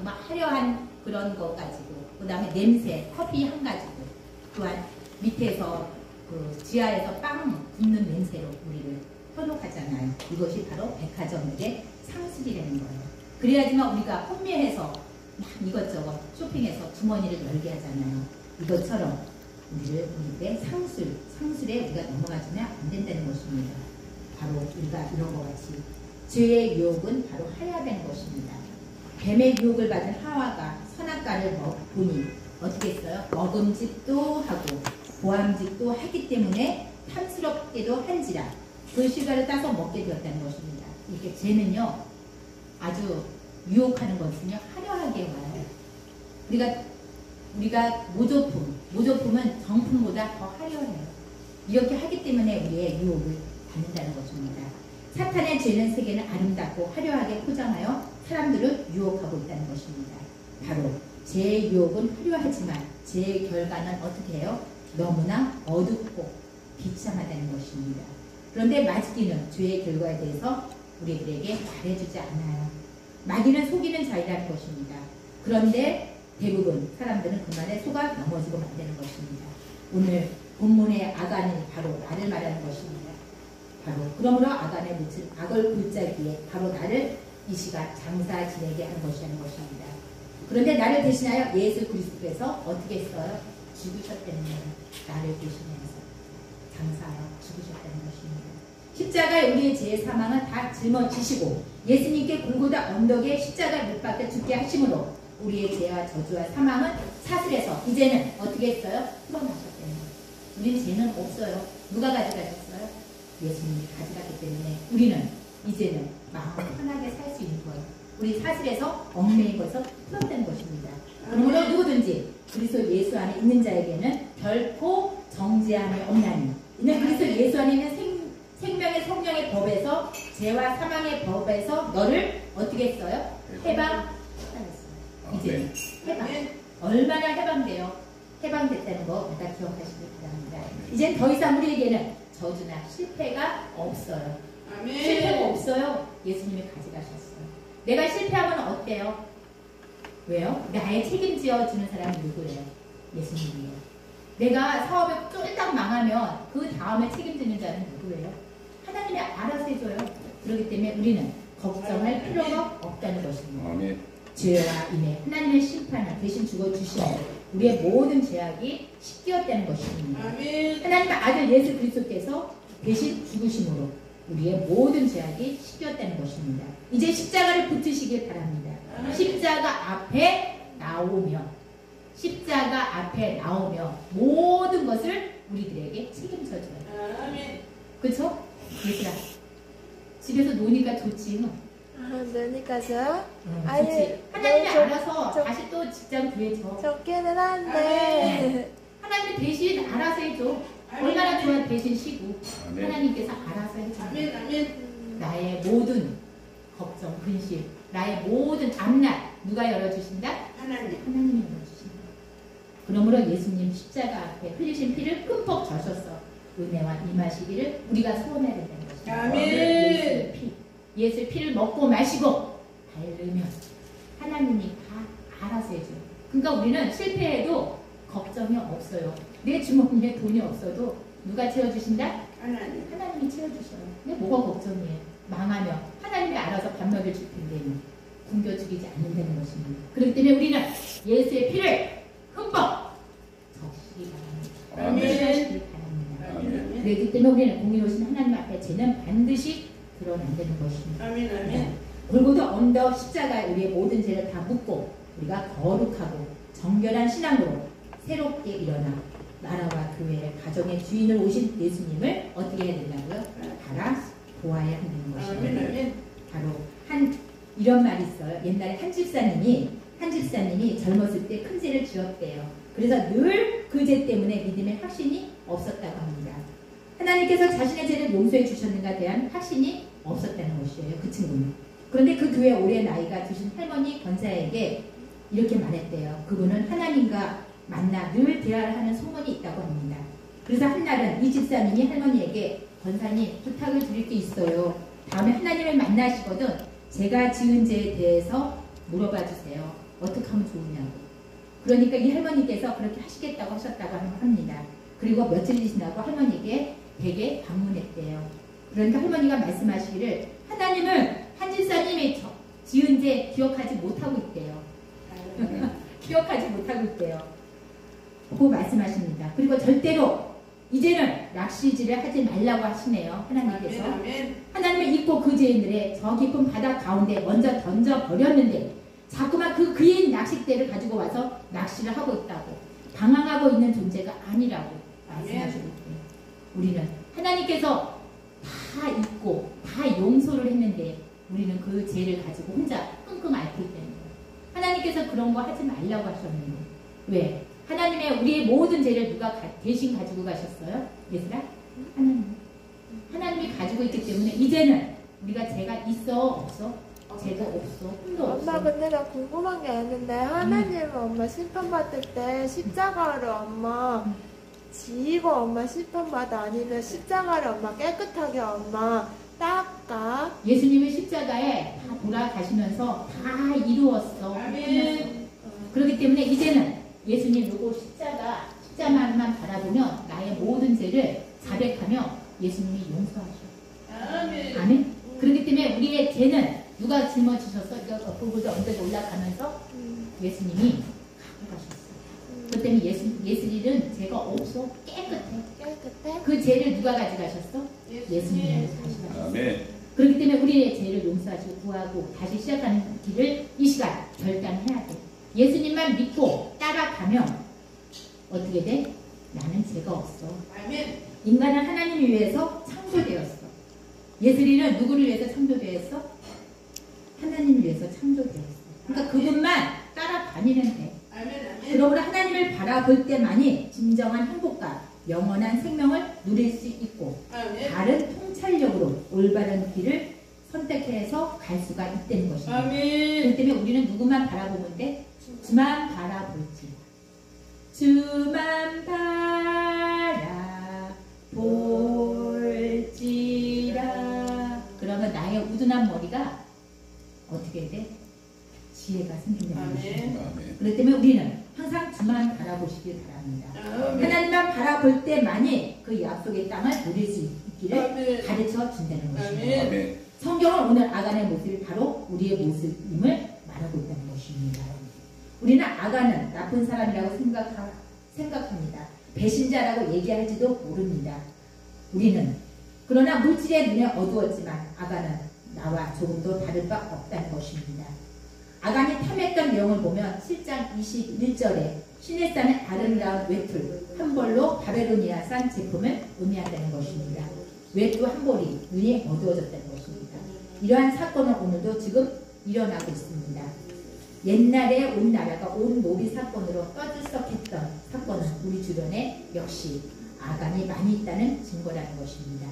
정말 화려한 그런 거 가지고, 그 다음에 냄새, 커피 향 가지고, 또한 밑에서 그 지하에서 빵 굽는 냄새로 우리를 현혹하잖아요. 이것이 바로 백화점의 상술이라는 거예요. 그래야지만 우리가 혼미해서 막 이것저것 쇼핑해서 주머니를 열게 하잖아요. 이것처럼 우리의 상술에 우리가 넘어가지면 안 된다는 것입니다. 바로 우리가 이런 것 같이 죄의 유혹은 바로 하야된 것입니다. 뱀의 유혹을 받은 하와가 선악과를 보니 어떻게 했어요? 먹음직도 하고 보암직도 하기 때문에 탐스럽게도 한지라 그 실과를 따서 먹게 되었다는 것입니다. 이렇게 죄는요 아주 유혹하는 것은요 화려하게 와요. 우리가 모조품은 정품보다 더 화려해요. 이렇게 하기 때문에 우리의 유혹을 받는다는 것입니다. 사탄의 죄는 세계는 아름답고 화려하게 포장하여 사람들을 유혹하고 있다는 것입니다. 바로 죄의 유혹은 화려하지만 죄의 결과는 어떻게 해요? 너무나 어둡고 비참하다는 것입니다. 그런데 마귀는 죄의 결과에 대해서 우리들에게 말해주지 않아요. 마귀는 속이는 자이라는 것입니다. 그런데 대부분 사람들은 그 말에 속아 넘어지고 만드는 것입니다. 오늘 본문의 아간이 바로 나를 말하는 것입니다. 바로 그러므로 아간의 묻힌 악을 골짜기에 바로 나를 이 시간 장사 지내게 한 것이라는 것입니다. 그런데 나를 대신하여 예수 그리스도께서 어떻게 했어요? 죽으셨다는 거예요. 나를 대신해서 장사하여 죽으셨다는 것입니다. 십자가에 우리의 죄의 사망은 다 짊어지시고 예수님께 골고다 언덕에 십자가에 못 박혀 죽게 하심으로 우리의 죄와 저주와 사망은 사슬에서 이제는 어떻게 했어요? 풀어나셨다는 거예요. 우리는 죄는 없어요. 누가 가져가셨어요? 예수님이 가져갔기 때문에 우리는 이제는 마음 편하게 살 수 있는 거예요. 우리 사슬에서 얽매인 것에서 풀었다는 것입니다. 그러므로 누구든지 그리스도 예수 안에 있는 자에게는 결코 정죄함이 없나니 이는 그리스도 예수 안에 있는 생명의 성령의 법에서 죄와 사망의 법에서 너를 어떻게 했어요? 해방했어요. 이제 해방. 얼마나 해방돼요? 해방됐다는 거 다 기억하시길 바랍니다. 이젠 더 이상 우리에게는 저주나 실패가 없어요. 아멘. 실패가 없어요. 예수님이 가져가셨어요. 내가 실패하면 어때요? 왜요? 나의 책임지어 주는 사람이 누구예요? 예수님이에요. 내가 사업에 쫄딱 망하면 그 다음에 책임지는 자는 누구예요? 하나님이 알아서 해줘요. 그렇기 때문에 우리는 걱정할 필요가 없다는 것입니다. 아멘. 죄와 인해 하나님의 심판을 대신 죽어주시고 우리의 모든 죄악이 씻겼다는 것입니다. 아멘. 하나님의 아들 예수 그리스도께서 대신 죽으심으로 우리의 모든 죄악이 씻겼다는 것입니다. 이제 십자가를 붙으시길 바랍니다. 아멘. 십자가 앞에 나오며 모든 것을 우리들에게 책임져줘요. 아멘. 그렇죠? 얘들아 집에서 노니까 좋지. 노니까 좋아? 좋지. 하나님이 알아서 다시 또 직장 구해줘. 좋기는 한데 하나님이 대신 알아서 해줘. 얼마나 좋아. 대신 쉬고 하나님께서 알아서 해줘. 나의 모든 걱정, 근심, 나의 모든 앞날 누가 열어주신다? 하나님이 열어주신다. 그러므로 예수님 십자가 앞에 흘리신 피를 흠뻑 적셔서 은혜와 임하시기를 우리가 소원해야 된다는 것입니다. 아멘. 예수의 피를 먹고 마시고 바르면 하나님이 다 알아서 해줘요. 그러니까 우리는 실패해도 걱정이 없어요. 내 주머니에 돈이 없어도 누가 채워주신다? 하나님이 채워주셔요. 근데 뭐가 걱정이에요? 망하면 하나님이 알아서 밥 먹여 줄 텐데 굶겨 죽이지 않는다는 것입니다. 그렇기 때문에 우리는 예수의 피를 흠뻑 적시기 바랍니다. 그렇기 때문에 우리는 공의로우신 하나님 앞에 죄는 반드시 드러난다는 것입니다. 아멘. 골고다 언덕 십자가에 우리의 모든 죄를 다 묻고 우리가 거룩하고 정결한 신앙으로 새롭게 일어나 나라와 교회의 가정의 주인을 오신 예수님을 어떻게 해야 된다고요? 바라보아야 한다는 것입니다. 아멘. 바로 이런 말이 있어요. 옛날에 한 집사님이 젊었을 때 큰 죄를 지었대요. 그래서 늘 그 죄 때문에 믿음의 확신이 없었다고 합니다. 하나님께서 자신의 죄를 용서해 주셨는가에 대한 확신이 없었다는 것이에요. 그 친구는. 그런데 그 교회 오래 나이가 드신 할머니 권사에게 이렇게 말했대요. 그분은 하나님과 만나 늘 대화를 하는 소문이 있다고 합니다. 그래서 한날은 이 집사님이 할머니에게 권사님 부탁을 드릴 게 있어요. 다음에 하나님을 만나시거든 제가 지은 죄에 대해서 물어봐 주세요. 어떻게 하면 좋으냐고. 그러니까 이 할머니께서 그렇게 하시겠다고 하셨다고 합니다. 그리고 며칠 지나고 할머니에게 댁에 방문했대요. 그러니까 할머니가 말씀하시기를 하나님을 한집사님이 지은 죄 기억하지 못하고 있대요. 기억하지 못하고 있대요. 그 말씀하십니다. 그리고 절대로 이제는 낚시질을 하지 말라고 하시네요. 하나님께서. 하나님을 잊고 그 죄인들의 저 깊은 바다 가운데 먼저 던져버렸는데 자꾸만 그 그인 낚싯대를 가지고 와서 낚시를 하고 있다고. 방황하고 있는 존재가 아니라고 말씀하시고 있대요. 우리는 하나님께서 다 잊고 다 용서를 했는데 우리는 그 죄를 가지고 혼자 끙끙 앓고 있다는 거예요. 하나님께서 그런 거 하지 말라고 하셨는데 왜? 하나님의 우리의 모든 죄를 누가 대신 가지고 가셨어요? 얘들아? 하나님. 하나님이 가지고 있기 때문에 이제는 우리가 죄가 있어 없어? 죄도 없어. 흠도 없어. 엄마 근데 나 궁금한 게 있는데 하나님은 엄마 심판받을 때 십자가를 엄마 지이고 엄마 심판받아 아니면 십자가를 엄마 깨끗하게 엄마 닦아? 예수님이 십자가에 다 돌아가시면서 다 이루었어. 그렇기 때문에 이제는 예수님 누구 십자가만 바라보면 나의 모든 죄를 자백하며 예수님이 용서하셔. 아멘. 그렇기 때문에 우리의 죄는 누가 짊어지셨어? 그거보다 언덕에 올라가면서 예수님이 가져가셨어. 그렇기 때문에 예수님은 죄가 없어. 깨끗해. 그 죄를 누가 가져가셨어? 예수님이 가져가셨어. 그렇기 때문에 우리의 죄를 용서하시고 구하고 다시 시작하는 길을 이 시간 결단해야 돼. 예수님만 믿고 따라가면 어떻게 돼? 나는 죄가 없어. 인간은 하나님을 위해서 창조되었어. 예수리는 누구를 위해서 창조되었어? 하나님을 위해서 창조되었어. 그러니까 그분만 따라다니면 돼. 그러므로 하나님을 바라볼 때만이 진정한 행복과 영원한 생명을 누릴 수 있고 다른 통찰력으로 올바른 길을 선택해서 갈 수가 있다는 것입니다. 그렇기 때문에 우리는 누구만 바라보면 돼? 주만 바라볼지. 주만 바라볼지라. 그러면 나의 우둔한 머리가 어떻게 돼? 지혜가 생긴다는 것입니다. 그렇기 때문에 우리는 항상 주만 바라보시길 바랍니다. 하나님만 바라볼 때만이 그 약속의 땅을 누릴 수 있기를 가르쳐 준다는 것입니다. 성경은 오늘 아간의 모습이 바로 우리의 모습임을 말하고 있다는 것입니다. 우리는 아간은 나쁜 사람이라고 생각합니다. 배신자라고 얘기할지도 모릅니다. 우리는 그러나 물질의 눈에 어두웠지만 아간은 나와 조금도 다를 바 없다는 것입니다. 아간이 탐했던 내용을 보면 7장 21절에 신의 산의 아름다운 외투 한 벌로 바벨로니아산 제품을 의미한다는 것입니다. 외투 한 벌이 눈이 어두워졌다는 것입니다. 이러한 사건은 오늘도 지금 일어나고 있습니다. 옛날에 온 나라가 온 노비 사건으로 떠들썩했던 사건은 우리 주변에 역시 아간이 많이 있다는 증거라는 것입니다.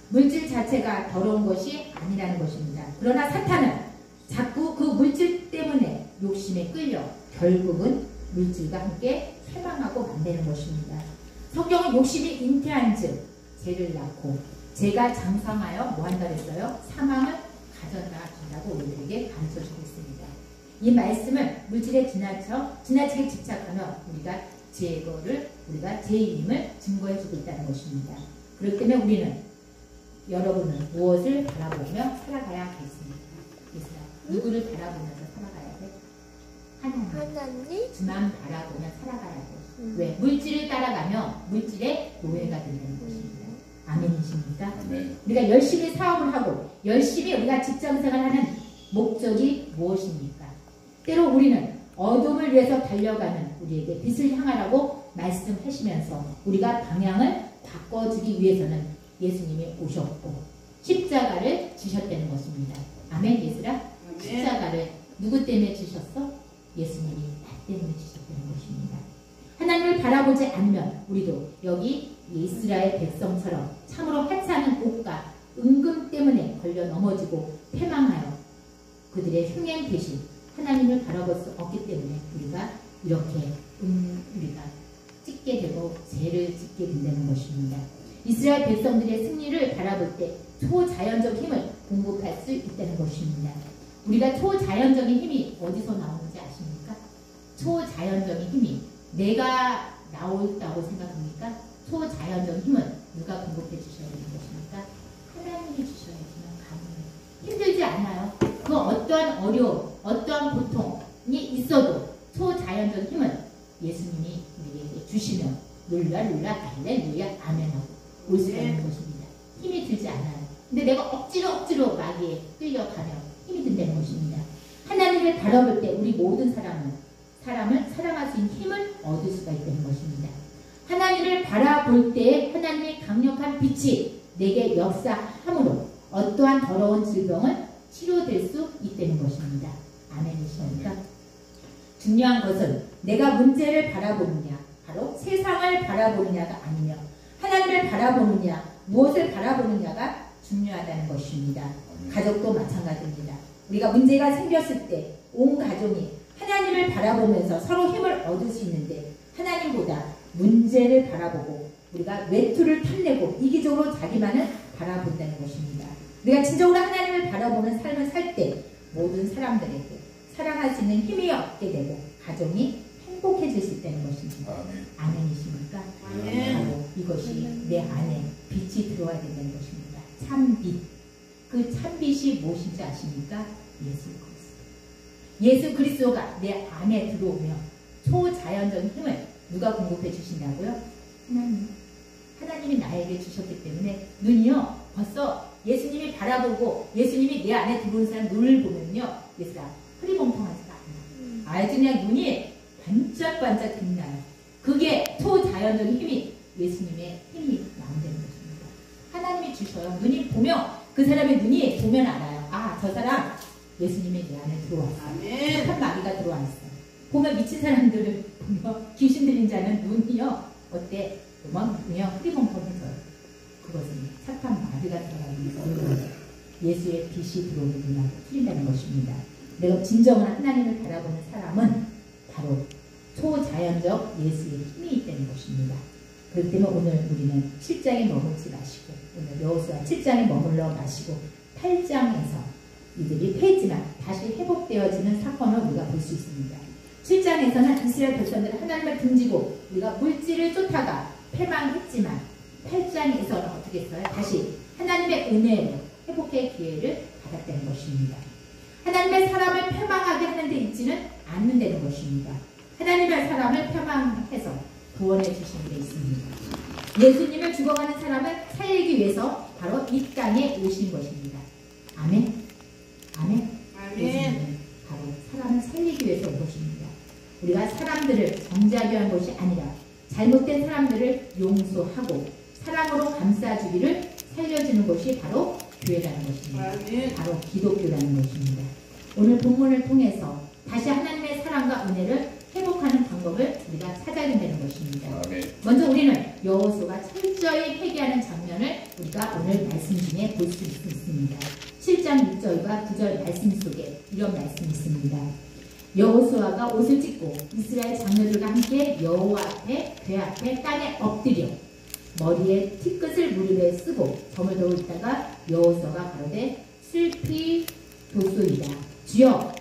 물질 자체가 더러운 것이 아니라는 것입니다. 그러나 사탄은 자꾸 그 물질 때문에 욕심에 끌려 결국은 물질과 함께 쇠망하고 만드는 것입니다. 성경은 욕심이 잉태한 즉 죄를 낳고 죄가 장성하여 뭐한다 그랬어요? 사망을 가져다 준다고 우리들에게 가르쳐주고 있습니다. 이 말씀을 물질에 지나치게 집착하면 우리가 우리가 죄인임을 증거해주고 있다는 것입니다. 그렇기 때문에 우리는 여러분은 무엇을 바라보며 살아가야겠습니까? 누구를 바라보면서 살아가야 돼? 하나님. 주만 바라보며 살아가야 돼. 왜? 물질을 따라가면 물질의 노예가 된다는 것입니다. 아멘이십니까? 아멘. 우리가 열심히 사업을 하고 열심히 우리가 직장생활을 하는 목적이 무엇입니까? 때로 우리는 어둠을 위해서 달려가는 우리에게 빛을 향하라고 말씀하시면서 우리가 방향을 바꿔주기 위해서는 예수님이 오셨고 십자가를 지셨다는 것입니다. 아멘. 예수라? 십자가를 누구 때문에 지셨어? 예수님이 나 때문에 지셨다는 것입니다. 하나님을 바라보지 않으면 우리도 여기 이스라엘 백성처럼 참으로 하찮은 옷과 은금 때문에 걸려 넘어지고 패망하여 그들의 흉행 대신 하나님을 바라볼 수 없기 때문에 우리가 이렇게 우리가 찢게 되고 죄를 짓게 된다는 것입니다. 이스라엘 백성들의 승리를 바라볼 때 초자연적 힘을 공급할 수 있다는 것입니다. 우리가 초자연적인 힘이 어디서 나오는지 아십니까? 초자연적인 힘이 내가 나올다고 생각합니까? 초자연적인 힘은 누가 공급해 주셔야 되는 것입니까? 하나님이 주셔야지만 가능해요. 힘들지 않아요. 그 어떠한 어려움, 어떠한 고통이 있어도 초자연적인 힘은 예수님이 우리에게 주시면 놀라 할렐루야 아멘하고 올 수가 있는 것입니다. 힘이 들지 않아요. 근데 내가 억지로 마귀에 끌려가면 힘이 든다는 것입니다. 하나님을 바라볼 때 우리 모든 사람을 사랑할 수 있는 힘을 얻을 수가 있다는 것입니다. 하나님을 바라볼 때 하나님의 강력한 빛이 내게 역사함으로 어떠한 더러운 질병은 치료될 수 있다는 것입니다. 아멘이십니까? 중요한 것은 내가 문제를 바라보느냐, 바로 세상을 바라보느냐가 아니며 하나님을 바라보느냐, 무엇을 바라보느냐가 중요하다는 것입니다. 가족도 마찬가지입니다. 우리가 문제가 생겼을 때 온 가족이 하나님을 바라보면서 서로 힘을 얻을 수 있는데 하나님보다 문제를 바라보고 우리가 외투를 탐내고 이기적으로 자기만을 바라본다는 것입니다. 우리가 진정으로 하나님을 바라보는 삶을 살 때 모든 사람들에게 사랑할 수 있는 힘이 얻게 되고 가정이 행복해질 수 있다는 것입니다. 아멘이십니까? 바로 이것이 내 안에 빛이 들어와야 된다는 것입니다. 참빛. 그 참빛이 무엇인지 아십니까? 예수 그리스도. 예수 그리스도가 내 안에 들어오며 초자연적인 힘을 누가 공급해 주신다고요? 하나님. 하나님이 나에게 주셨기 때문에 눈이요 벌써 예수님이 바라보고 예수님이 내 안에 들어온 사람 눈을 보면요 예수라 흐리멍텅하지가 않아요. 아주 그냥 눈이 반짝반짝 빛나요. 그게 초자연적인 힘이 예수님의 힘이 나온다는 것입니다. 하나님이 주셔요. 눈이 보면 그 사람의 눈이 보면 알아요. 아, 저 사람 예수님이 내 안에 들어왔어요. 착한 마귀가 들어왔어요. 보면 미친 사람들을 보면 귀신 들린 자는 눈이요 어때? 그냥 흐리멍텅해져요. 그것은 착한 마귀가 들어가는 눈으로 예수의 빛이 들어오는 눈하고 틀린다는 것입니다. 내가 진정한 하나님을 바라보는 사람은 바로 초자연적 예수의 힘이 있다는 것입니다. 그렇기 때문에 오늘 우리는 7장에 머물지 마시고 오늘 여호수아 7장에 머물러 마시고 8장에서 이들이 패했지만 다시 회복되어지는 사건을 우리가 볼 수 있습니다. 7장에서는 이스라엘 백성들은 하나님을 등지고 우리가 물질을 쫓다가 패망했지만 8장에서는 어떻게 했어요? 다시 하나님의 은혜로 회복의 기회를 받았다는 것입니다. 하나님의 사람을 패망하게 하는 데 있지는 않는다는 것입니다. 하나님의 사람을 패망해서 구원해 주시는 데 있습니다. 예수님을 죽어가는 사람을 살리기 위해서 바로 이 땅에 오신 것입니다. 아멘. 아멘. 예수님은 바로 사람을 살리기 위해서 온 것입니다. 우리가 사람들을 정죄하게 한 것이 아니라 잘못된 사람들을 용서하고 사랑으로 감싸주기를 살려주는 것이 바로 교회라는 것입니다. 바로 기독교라는 것입니다. 오늘 본문을 통해서 다시 하나님의 사랑과 은혜를 회복하는 방법을 우리가 찾아야 된다는 것입니다. 먼저 우리는 여호수아가 철저히 회개하는 장면을 우리가 오늘 말씀 중에 볼 수 있습니다. 7장 6절과 9절 말씀 속에 이런 말씀이 있습니다. 여호수아가 옷을 찢고 이스라엘 장로들과 함께 여호와 앞에 궤 앞에 땅에 엎드려 머리에 티끝을 무릎에 쓰고 점을 들고 있다가 여호수아가 가로되 슬피 도소이다. 주여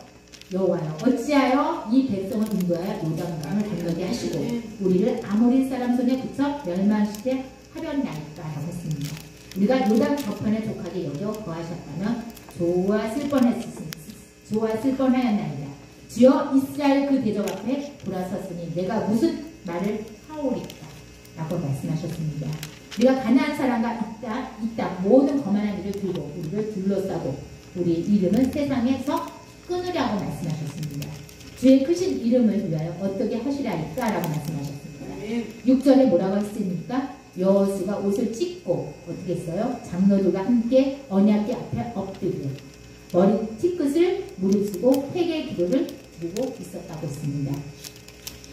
여호와여 어찌하여 이 백성을 인도하여 요단강을 건너게 하시고 우리를 아모리 사람 손에 붙여 멸망시켜 하렸나이까 라고 했습니다. 우리가 요단 저편에 족하게 여겨 거하셨다면 좋았을 뻔하였나이다. 주여 이스라엘 그 대적 앞에 돌아섰으니 내가 무슨 말을 하오리까 라고 말씀하셨습니다. 우리가 가나안 사람과 이 땅 모든 거만한 일을 들고 우리를 둘러싸고 우리 이름은 세상에서 끊으라고 말씀하셨습니다. 주의 크신 이름을 위하여 어떻게 하시라니까 라고 말씀하셨습니다. 6절에 뭐라고 했습니까? 여호수가 옷을 찢고 어떻게 했어요? 장로들과 함께 언약궤 앞에 엎드려 머리 티끝을 무릅쓰고 회개의 기도를 드리고 있었다고 했습니다.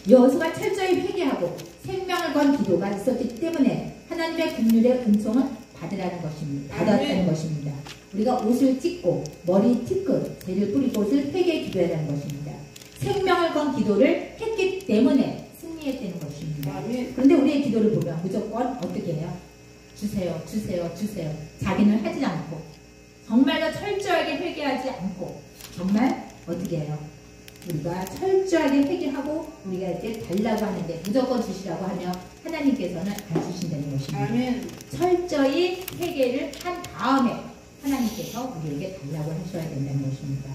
여호수가 철저히 회개하고 생명을 건 기도가 있었기 때문에 하나님의 긍휼의 은총을 받았다는 것입니다. 우리가 옷을 찢고 머리 티끝 죄를 뿌리고 옷을 회개의 기도해야 하는 것입니다. 생명을 건 기도를 했기 때문에 승리했다는 것입니다. 그런데 우리의 기도를 보면 무조건 어떻게 해요? 주세요, 주세요, 주세요. 자기는 하지 않고 정말로 철저하게 회개하지 않고 정말 어떻게 해요? 우리가 철저하게 회개하고 우리가 이제 달라고 하는데 무조건 주시라고 하면 하나님께서는 안 주신다는 것입니다. 아멘. 철저히 회개를 한 다음에 하나님께서 우리에게 달라고 하셔야 된다는 것입니다.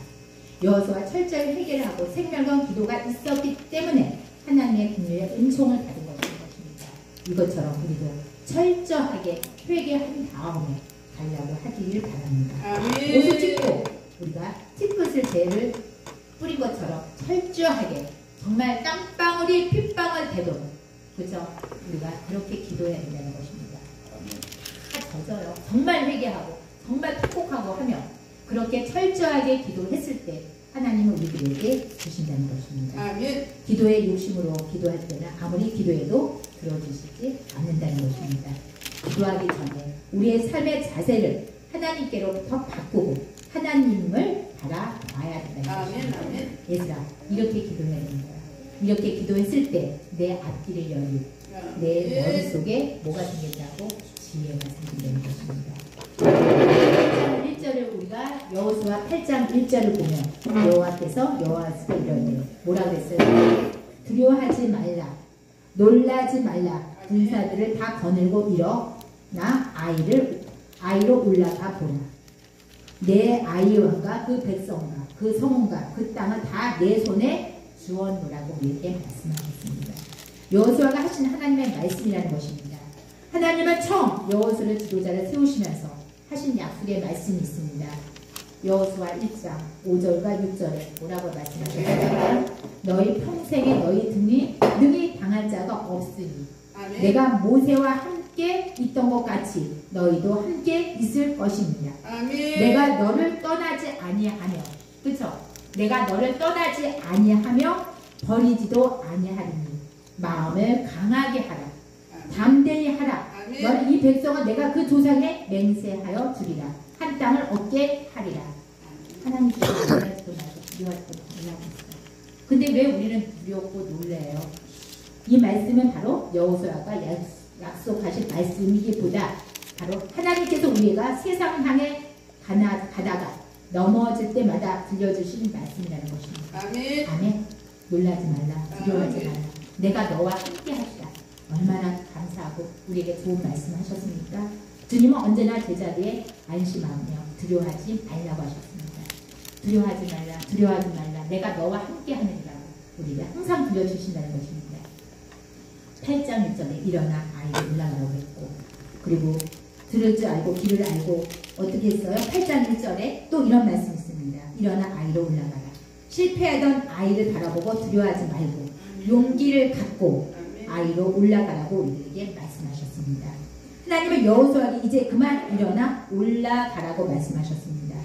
여호수아 철저히 회개를 하고 생명과 기도가 있었기 때문에 하나님의 긍휼의 은총을 받은 것입니다. 이것처럼 우리도 철저하게 회개한 다음에 달라고 하기를 바랍니다. 아멘. 옷을 찢고 우리가 티끝을 죄를 뿌린 것처럼 철저하게 정말 땀방울이 핏방울 되도록 그죠? 우리가 그렇게 기도해야 된다는 것입니다. 다 젖어요. 정말 회개하고 정말 톡톡하고 하면 그렇게 철저하게 기도했을 때 하나님은 우리들에게 주신다는 것입니다. 아멘. 기도의 욕심으로 기도할 때는 아무리 기도해도 들어주시지 않는다는 것입니다. 기도하기 전에 우리의 삶의 자세를 하나님께로부터 바꾸고 하나님을 바라봐야 된다는 아멘. 것입니다. 아멘. 얘들아 이렇게 기도해야 되는 거야. 이렇게 기도했을 때 내 앞길을 열고 내 머릿속에 뭐가 생긴다고? 지혜가 생긴다는 것입니다. 8장 1절을 우리가 여호수아 8장 1절을 보면 여호와께서 여호와에게 이러네요. 뭐라고 했어요? 두려워하지 말라, 놀라지 말라. 군사들을 다 거느리고 일어나 아이로 올라가 보라. 내 아이와 그 백성과 그 성원과 그 땅은 다 내 손에 주었노라고 우리에게 말씀하셨습니다. 여호수아가 하신 하나님의 말씀이라는 것입니다. 하나님은 처음 여호수아를 지도자를 세우시면서 하신 약속의 말씀이 있습니다. 여호수아 1장 5절과 6절에 뭐라고 말씀하셨습니까? 너희 평생에 너희 능히 당할 자가 없으니 아멘. 내가 모세와 함께 있던 것 같이 너희도 함께 있을 것입니다. 아멘. 내가 너를 떠나지 아니하며 그쵸? 내가 너를 떠나지 아니하며 버리지도 아니하리니 마음을 강하게 하라. 담대히 하라. 아멘. 너는 이 백성은 내가 그 조상에 맹세하여 주리라. 한 땅을 얻게 하리라. 하나님께서 놀랄지도 말고 두려워할지도 몰라고 했어요. 근데 왜 우리는 두렵고 놀래요? 이 말씀은 바로 여호수아가 약속하신 말씀이기보다 바로 하나님께서 우리가 세상 향해 가다가 넘어질 때마다 들려주신 말씀이라는 것입니다. 아멘. 아멘. 놀라지 말라. 두려워하지 아멘. 말라. 내가 너와 함께 하시라. 얼마나 감사하고 우리에게 좋은 말씀 하셨습니까? 주님은 언제나 제자리에 안심하며 두려워하지 말라고 하셨습니다. 두려워하지 말라. 두려워하지 말라. 내가 너와 함께 하느니라고 우리가 항상 들려주신다는 것입니다. 8장 1절에 일어나 아이를 올라가라고 했고 그리고 들을 줄 알고 길을 알고 어떻게 했어요? 8장 1절에 또 이런 말씀이 있습니다. 일어나 아이로 올라가라. 실패하던 아이를 바라보고 두려워하지 말고 용기를 갖고 아이로 올라가라고 우리에게 말씀하셨습니다. 하나님은 여호수아에게 이제 그만 일어나 올라가라고 말씀하셨습니다.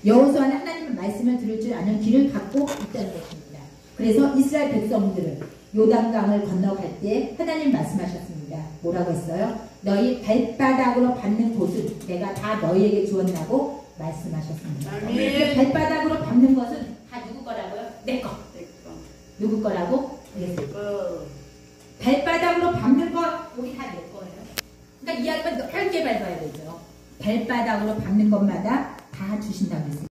여호수아는 하나님의 말씀을 들을 줄 아는 귀를 갖고 있다는 것입니다. 그래서 이스라엘 백성들은 요단강을 건너갈 때 하나님 말씀하셨습니다. 뭐라고 했어요? 너희 발바닥으로 밟는 곳은 내가 다 너희에게 주었다고 말씀하셨습니다. 아멘. 발바닥으로 밟는 것은 다 누구 거라고요? 내 거. 누구 거라고? 발바닥으로 밟는 것 여기 다 내 거예요. 그러니까 이 알면 넓게 밟아야 되죠. 발바닥으로 밟는 것마다 다 주신다고 했습니다.